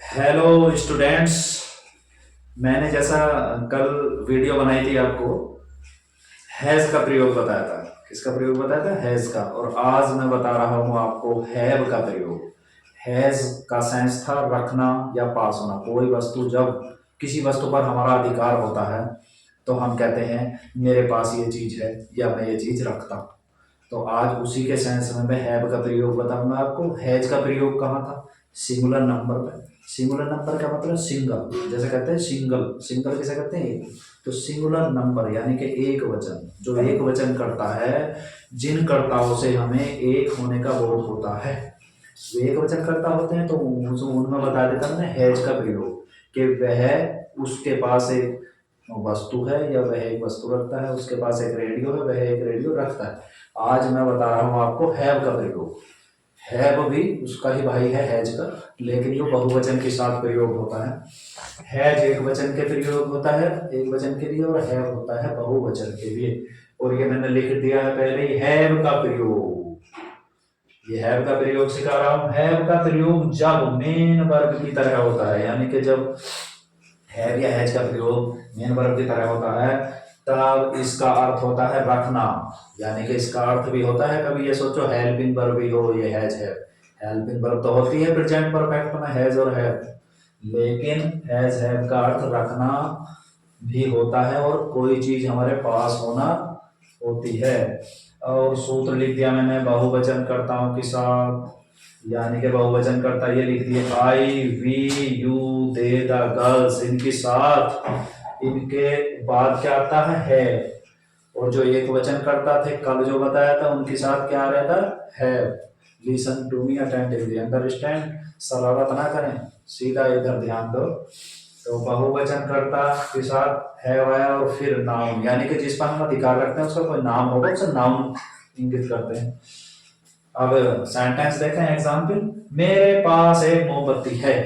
Hello students. मैंने जैसा कल वीडियो बनाई थी आपको हैज का प्रयोग बताया था। किसका प्रयोग बताया था? हैज का। और आज मैं बता रहा हूं आपको हैव का प्रयोग। हैज का सेंस था रखना या पास होना। कोई वस्तु, जब किसी वस्तु पर हमारा अधिकार होता है तो हम कहते हैं मेरे पास ये चीज है या मैं ये चीज रखता हूं। तो आज उसी के सेंस में मैं हैव का प्रयोग बताऊंगा आपको। हैज का प्रयोग कहाँ था? सिंगुलर नंबर पे। सिंगुलर नंबर का मतलब सिंगल, जैसे कहते हैं सिंगल। सिंगल किसे कहते हैं? एक। तो सिंगुलर नंबर यानी कि एक वचन, जो एक वचन करता है, जिन कर्ताओं से हमें एक होने का बोध होता है, वे एक वचन करता होते हैं। तो उनमें बता देता मैंने हैज का प्रयोग कि वह, उसके पास एक वस्तु है या वह एक वस्तु रखता है, उसके पास एक रेडियो है, वह एक रेडियो रखता है। आज मैं बता रहा हूं आपको हैव का प्रयोग। हैव भी उसका ही भाई है हैज का, लेकिन जो बहुवचन के साथ प्रयोग होता है। हैज एक वचन के प्रयोग होता है, एक वचन के लिए, और हैव होता है बहुवचन के लिए। और ये मैंने लिख दिया है पहले ही, हैव का प्रयोग। ये हैव का प्रयोग सिखा रहा हूं। हैव का प्रयोग जब मेन वर्ब की तरह होता है, यानी कि जब हैव या हैज का प्रयोग मेन वर्ब की तरह होता है, तब इसका अर्थ होता है रखना। यानी कि इसका अर्थ भी होता है, कभी ये सोचो हेल्पिंग वर्ब भी हो, ये हैज है। हेल्पिंग वर्ब तो होती है प्रेजेंट परफेक्ट में, हैज और हैव। लेकिन हैज हैव का अर्थ रखना भी होता है, और कोई चीज हमारे पास होना होती है। और सूत्र लिख दिया मैंने बहुवचन कर्ताओं के साथ, यानी कि बहुवचन करता ये लिख दिए I we you they the girls, इनके साथ। इनके बाद क्या आता है? और जो एक वचन करता थे कल जो बताया था, उनके साथ क्या आ रहा था? है। Listen to me attentively, understand. शरारत ना करें, सीधा इधर ध्यान दो। तो बहुवचन करता के साथ है आया, और फिर नाउन, यानी कि जिस पर हम अधिकार रखते हैं उसका कोई नाम होगा, उसे नाउन इंगित करते हैं। अब सेंटेंस देखें, एग्जाम्पल। मेरे पास एक मोमबत्ती है।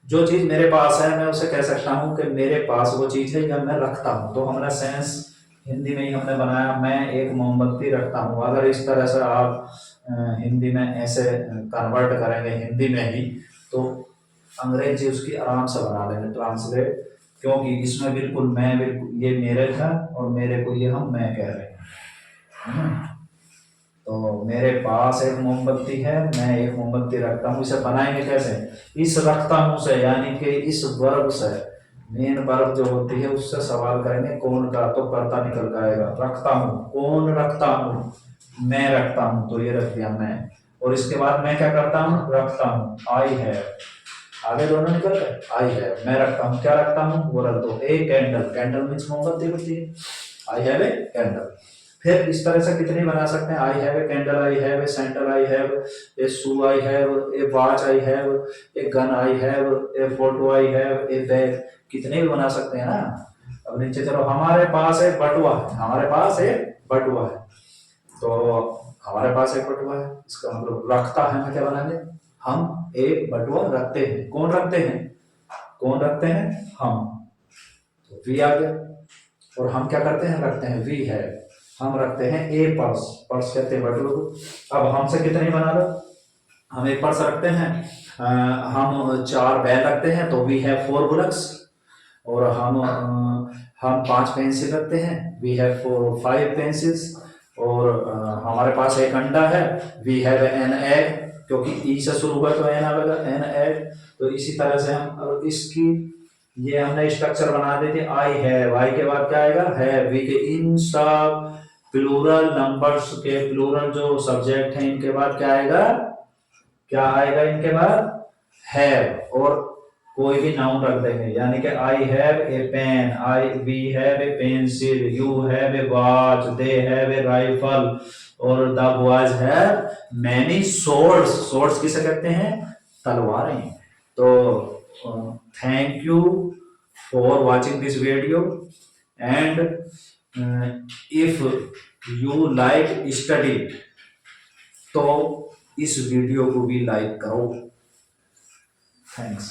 जो चीज मेरे पास है, मैं उसे कह सकता हूँ कि मेरे पास वो चीज है या मैं रखता हूँ। तो हमारा सेंस हिंदी में ही हमने बनाया, मैं एक मोमबत्ती रखता हूँ। अगर इस तरह से आप हिंदी में ऐसे कन्वर्ट करेंगे हिंदी में ही, तो अंग्रेजी उसकी आराम से बना लेंगे ट्रांसलेट। क्योंकि इसमें बिल्कुल मैं, बिल्कुल ये मेरे था और मेरे को ये हम मैं कह रहे हैं। तो मेरे पास एक मोमबत्ती है, मैं एक मोमबत्ती रखता हूँ। इसे बनाएंगे कैसे? इस रखता हूँ से, यानी कि इस वर्ब से, मेन वर्ब जो होती है उससे सवाल करेंगे कौन का, तो कर्ता निकल कर आएगा। रखता हूँ, कौन रखता हूँ? मैं रखता हूँ, तो ये रख दिया मैं। और इसके बाद मैं क्या करता हूँ? रखता हूँ, आई है। आगे दोनों निकल गए। आई है, मैं रखता हूँ, क्या रखता हूँ? वो रख दो। ए कैंडल, कैंडल मीन्स मोमबत्ती होती है। आई हैव ए कैंडल। फिर इस तरह से कितने बना सकते हैं? आई have a candle, I have A sandal, I have A shoe, I have a watch, I have a gun, I have A photo, I have A bag. कितने भी बना सकते हैं ना। अब नीचे चलो, हमारे पास एक बटुआ है। हमारे पास एक बटुआ है, तो हमारे पास एक बटुआ है, इसका मतलब रखता है। मैं क्या बनाने? हम एक बटुआ रखते हैं। कौन रखते हैं? कौन रखते हैं? हम। तो वी आ गया। और हम क्या करते हैं? रखते हैं, वी है। हम रखते हैं ए पर्स, पर्स कहते हैं बटुए को। अब हमसे कितनी बना लो। हम एक पर्स रखते हैं, हम 4 बैग रखते हैं, तो वी हैव 4 बुलक्स। और हम 5 पेंसिल रखते हैं, वी हैव 5 पेंसिल्स। और हमारे पास एक अंडा है, वी हैव एन एग, क्योंकि ई से शुरू हुआ तो एन आएगा, एन एग। तो इसी तरह से हम, और इसकी ये हमने स्ट्रक्चर बना दी थी। आई हैव, आई के बाद क्या आएगा? है। वी के इन सब प्लूरल नंबर्स के प्लूरल जो सब्जेक्ट हैं, इनके बाद क्या आएगा? क्या आएगा इनके बाद? हैव। और कोई भी नाउन रख देंगे, यानी कि I have a pen, I we have a pencil, you have a watch, they have a rifle, और the boys have many swords। swords किसे कहते हैं? तलवारें। तो thank you for watching this video, and if you like study, तो इस video को भी लाइक करो। थैंक्स।